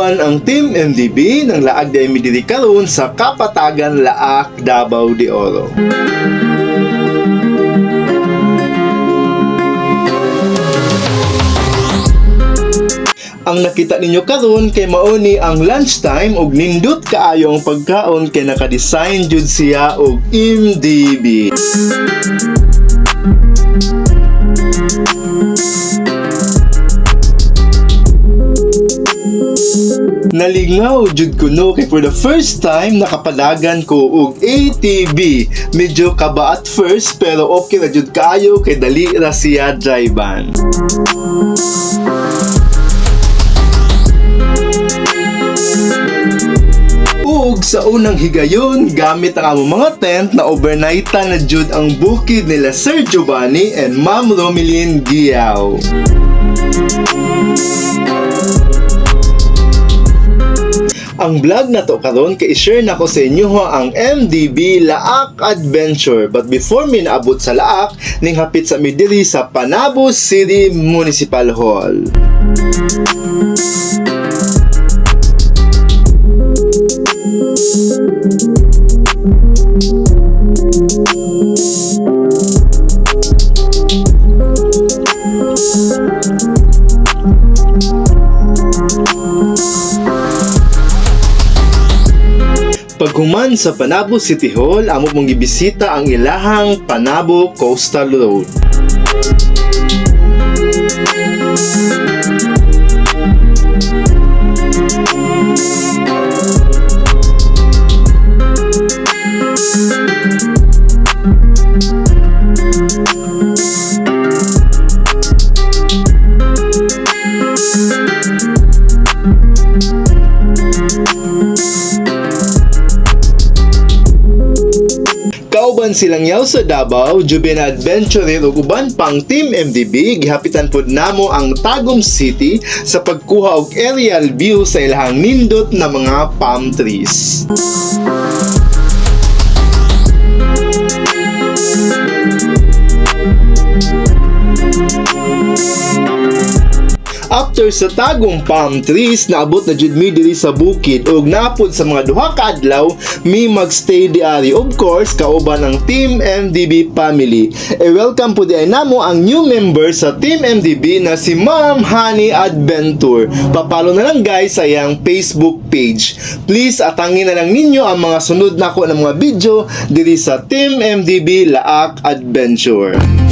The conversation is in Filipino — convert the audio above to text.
Kauban ang Team MDB ng laag da imidiri karon sa Kapatagan Laak, Davao de Oro. Ang nakita ninyo karon kay mauni ang lunchtime ug nindot kaayo ang pagkaon kay naka-design jud siya og MDB. Nalingaw jud kuno kay for the first time nakapalagan ko og ATV. Medyo kaba at first pero okay ra jud kaayo kay dali ra siya drivean. Ug sa unang higayon, gamit ang among mga tent na overnightan na jud ang bukid nila Sir Giovanni and Ma'am Romeline Giao. Ang vlog na to karon kay i-share nako sa inyo ang MDB Laak Adventure. But before mi naabot sa Laak, ning hapit sa midiri sa Panabo City Municipal Hall. Paghuman sa Panabo City Hall, amo mong gibisita ang ilahang Panabo Coastal Road. Kauban silang yaw sa Davao, Juben Adventurer ug uban pang Team MDB, gihapitan pod namo ang Tagum City sa pagkuha og aerial view sa ilahang nindot na mga palm trees. After sa tagong palm trees, naabot na jud mi diri sa bukid ug napod sa mga duha ka adlaw mi magstay diari. Of course, kauban ang Team MDB family. Welcome po di namo ang new member sa Team MDB na si Ma'am Honey Adventure. Papalo na lang guys sa iyang Facebook page. Please atangin na lang ninyo ang mga sunod nako ng mga video diri sa Team MDB Laak Adventure.